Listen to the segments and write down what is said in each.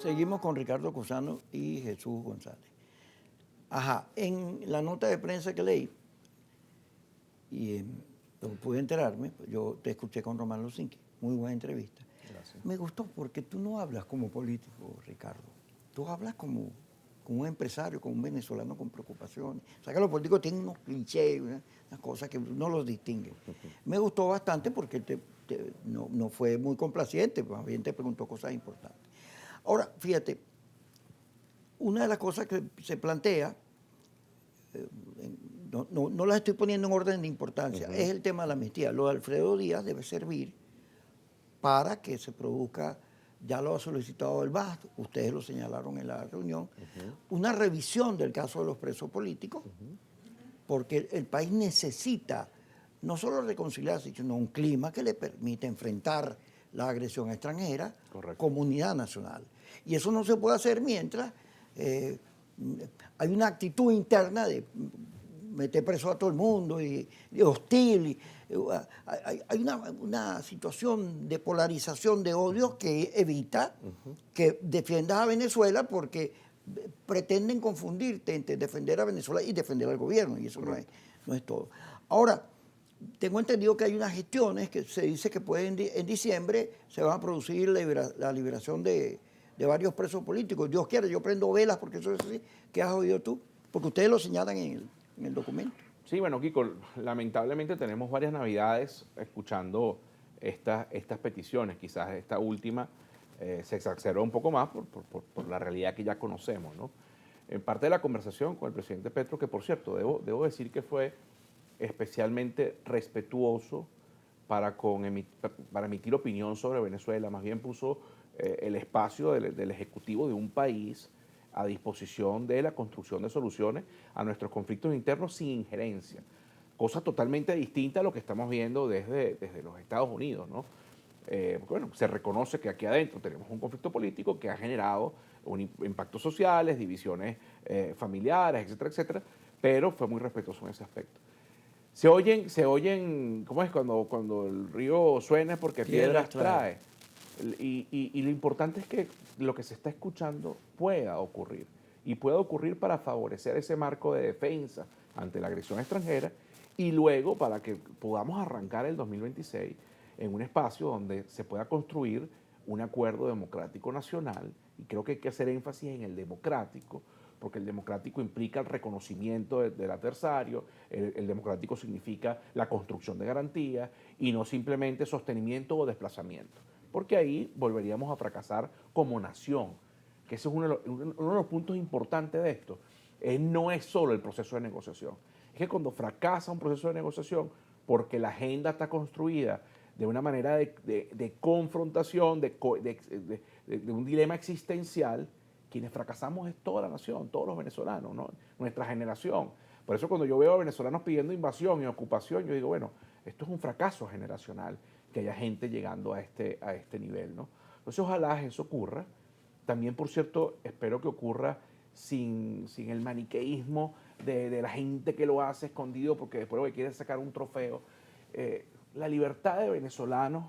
Seguimos con Ricardo Cusano y Jesús González. Ajá, en la nota de prensa que leí, y pude enterarme, yo te escuché con Román Lucinchi, muy buena entrevista. Gracias. Me gustó porque tú no hablas como político, Ricardo. Tú hablas como un empresario, como un venezolano con preocupaciones. O sea que los políticos tienen unos clichés, unas cosas que no los distinguen. Me gustó bastante porque no fue muy complaciente, más bien te preguntó cosas importantes. Ahora, fíjate, una de las cosas que se plantea, no las estoy poniendo en orden de importancia, es el tema de la amnistía. Lo de Alfredo Díaz debe servir para que se produzca, ya lo ha solicitado el BAS, ustedes lo señalaron en la reunión, una revisión del caso de los presos políticos, porque el país necesita no solo reconciliarse, sino un clima que le permita enfrentar la agresión extranjera como unidad nacional. Y eso no se puede hacer mientras hay una actitud interna de meter preso a todo el mundo y hostil. Hay una situación de polarización de odio que evita que defiendas a Venezuela porque pretenden confundirte entre defender a Venezuela y defender al gobierno, y eso no es todo. Ahora, tengo entendido que hay unas gestiones que se dice que en diciembre se va a producir la liberación de varios presos políticos. Dios quiera, yo prendo velas porque eso es así. ¿Qué has oído tú? Porque ustedes lo señalan en el documento. Sí, bueno, Kiko, lamentablemente tenemos varias navidades escuchando estas peticiones. Quizás esta última se exacerbó un poco más por la realidad que ya conocemos, ¿no? En parte de la conversación con el presidente Petro, que por cierto, debo decir que fue especialmente respetuoso para emitir opinión sobre Venezuela, más bien puso el espacio del Ejecutivo de un país a disposición de la construcción de soluciones a nuestros conflictos internos sin injerencia, cosa totalmente distinta a lo que estamos viendo desde los Estados Unidos, ¿no? Porque, bueno, se reconoce que aquí adentro tenemos un conflicto político que ha generado impactos sociales, divisiones familiares, etcétera, etcétera, pero fue muy respetuoso en ese aspecto. Se oyen, ¿cómo es? Cuando el río suena es porque piedras trae. Y lo importante es que lo que se está escuchando pueda ocurrir. Y pueda ocurrir para favorecer ese marco de defensa ante la agresión extranjera y luego para que podamos arrancar el 2026 en un espacio donde se pueda construir un acuerdo democrático nacional. Y creo que hay que hacer énfasis en el democrático, porque el democrático implica el reconocimiento del adversario, el democrático significa la construcción de garantías y no simplemente sostenimiento o desplazamiento, porque ahí volveríamos a fracasar como nación, que ese es uno de los puntos importantes de esto. No es solo el proceso de negociación, es que cuando fracasa un proceso de negociación, porque la agenda está construida de una manera de confrontación, de un dilema existencial, quienes fracasamos es toda la nación, todos los venezolanos, ¿no? Nuestra generación. Por eso cuando yo veo a venezolanos pidiendo invasión y ocupación, yo digo, bueno, esto es un fracaso generacional, que haya gente llegando a este nivel, ¿no? Entonces ojalá eso ocurra. También, por cierto, espero que ocurra sin el maniqueísmo de la gente que lo hace escondido porque después lo que quiere es sacar un trofeo. La libertad de venezolanos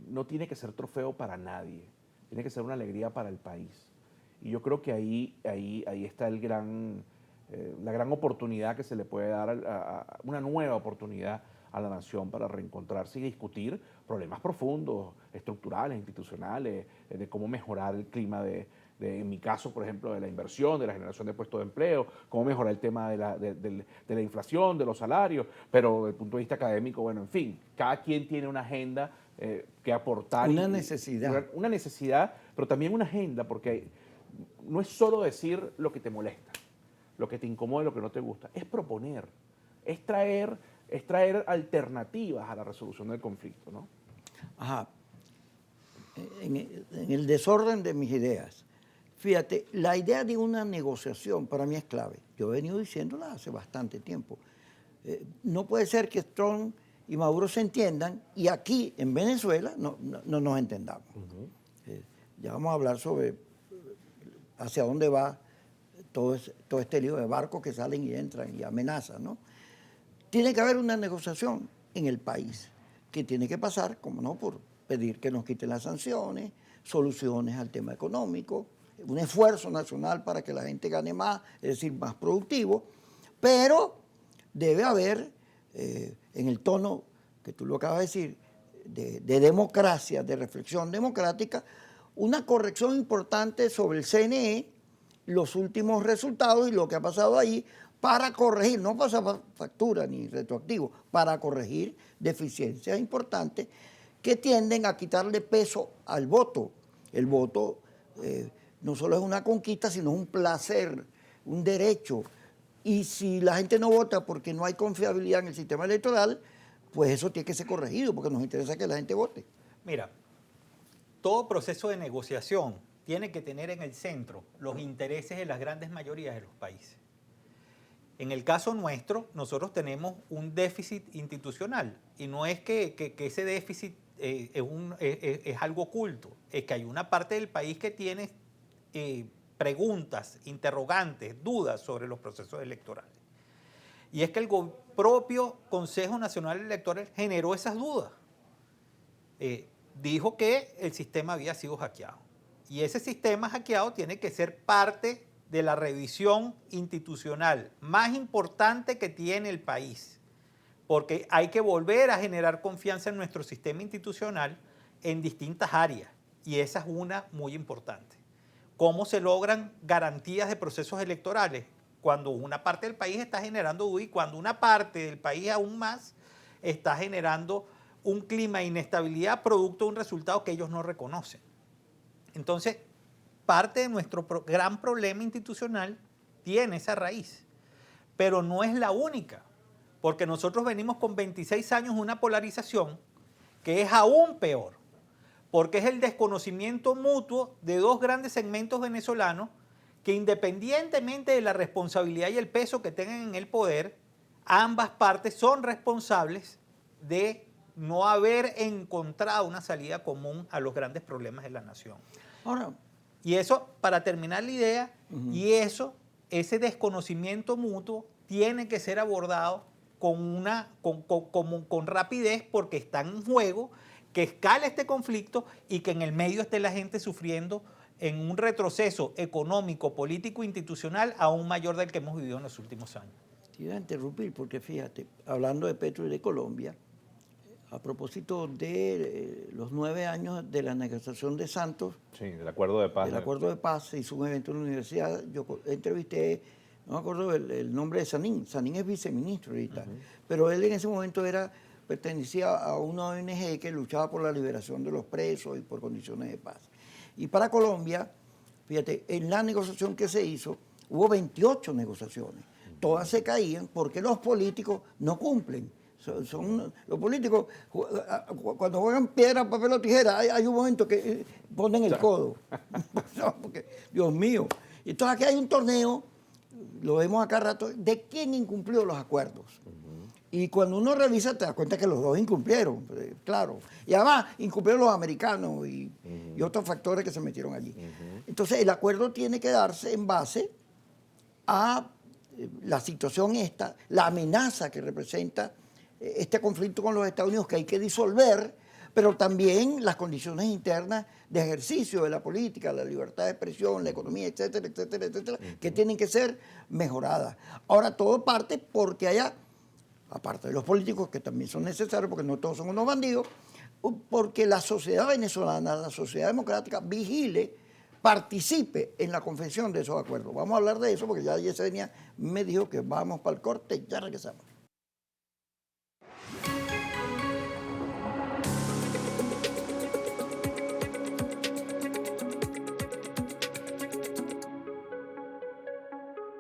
no tiene que ser trofeo para nadie. Tiene que ser una alegría para el país. Y yo creo que ahí está la gran oportunidad que se le puede dar, una nueva oportunidad a la nación para reencontrarse y discutir problemas profundos, estructurales, institucionales, de cómo mejorar el clima en mi caso, por ejemplo, de la inversión, de la generación de puestos de empleo, cómo mejorar el tema de la inflación, de los salarios, pero desde el punto de vista académico, bueno, en fin, cada quien tiene una agenda que aportar. Una necesidad. Una necesidad, pero también una agenda, porque no es solo decir lo que te molesta, lo que te incomoda, lo que no te gusta, es proponer, es traer alternativas a la resolución del conflicto, ¿no? Ajá. En el desorden de mis ideas, fíjate, la idea de una negociación para mí es clave. Yo he venido diciéndola hace bastante tiempo. No puede ser que Trump y Maduro se entiendan y aquí en Venezuela no nos entendamos. Ya vamos a hablar sobre hacia dónde va todo este lío de barcos que salen y entran y amenazan, ¿no? Tiene que haber una negociación en el país que tiene que pasar, como no, por pedir que nos quiten las sanciones, soluciones al tema económico, un esfuerzo nacional para que la gente gane más, es decir, más productivo, pero debe haber, en el tono que tú lo acabas de decir, de democracia, de reflexión democrática, una corrección importante sobre el CNE, los últimos resultados y lo que ha pasado ahí, para corregir, no pasar factura ni retroactivo, para corregir deficiencias importantes que tienden a quitarle peso al voto. El voto no solo es una conquista, sino un placer, un derecho. Y si la gente no vota porque no hay confiabilidad en el sistema electoral, pues eso tiene que ser corregido, porque nos interesa que la gente vote. Mira, todo proceso de negociación tiene que tener en el centro los intereses de las grandes mayorías de los países. En el caso nuestro, nosotros tenemos un déficit institucional, y no es que ese déficit es algo oculto, es que hay una parte del país que tiene preguntas, interrogantes, dudas sobre los procesos electorales. Y es que el propio Consejo Nacional Electoral generó esas dudas. Dijo que el sistema había sido hackeado. Y ese sistema hackeado tiene que ser parte de la revisión institucional más importante que tiene el país, porque hay que volver a generar confianza en nuestro sistema institucional en distintas áreas, y esa es una muy importante. ¿Cómo se logran garantías de procesos electorales? Cuando una parte del país está generando dudas y cuando una parte del país aún más está generando un clima de inestabilidad producto de un resultado que ellos no reconocen. Entonces, parte de nuestro gran problema institucional tiene esa raíz, pero no es la única, porque nosotros venimos con 26 años de una polarización que es aún peor, porque es el desconocimiento mutuo de dos grandes segmentos venezolanos que, independientemente de la responsabilidad y el peso que tengan en el poder, ambas partes son responsables de no haber encontrado una salida común a los grandes problemas de la nación. Ahora, y eso, para terminar la idea, ese desconocimiento mutuo tiene que ser abordado con rapidez, porque está en juego que escale este conflicto y que en el medio esté la gente sufriendo en un retroceso económico, político, institucional aún mayor del que hemos vivido en los últimos años. Te iba a interrumpir porque fíjate, hablando de Petro y de Colombia, a propósito de los 9 años de la negociación de Santos, Sí, del acuerdo de paz. del acuerdo de paz, se hizo un evento en la universidad, yo entrevisté, no me acuerdo el nombre de Sanín es viceministro ahorita, pero él en ese momento pertenecía a una ONG que luchaba por la liberación de los presos y por condiciones de paz. Y para Colombia, fíjate, en la negociación que se hizo, hubo 28 negociaciones, todas se caían porque los políticos no cumplen. Los políticos, cuando juegan piedra, papel o tijera, hay un momento que ponen el codo. No, porque, Dios mío. Entonces aquí hay un torneo, lo vemos acá rato, de quién incumplió los acuerdos. Y cuando uno revisa te das cuenta que los dos incumplieron, claro. Y además incumplieron los americanos y otros factores que se metieron allí. Entonces el acuerdo tiene que darse en base a la situación esta, la amenaza que representa este conflicto con los Estados Unidos que hay que disolver, pero también las condiciones internas de ejercicio de la política, la libertad de expresión, la economía, etcétera, etcétera, etcétera, que tienen que ser mejoradas. Ahora todo parte porque haya, aparte de los políticos que también son necesarios, porque no todos son unos bandidos, porque la sociedad venezolana, la sociedad democrática, vigile, participe en la confección de esos acuerdos. Vamos a hablar de eso porque ya Yesenia me dijo que vamos para el corte y ya regresamos.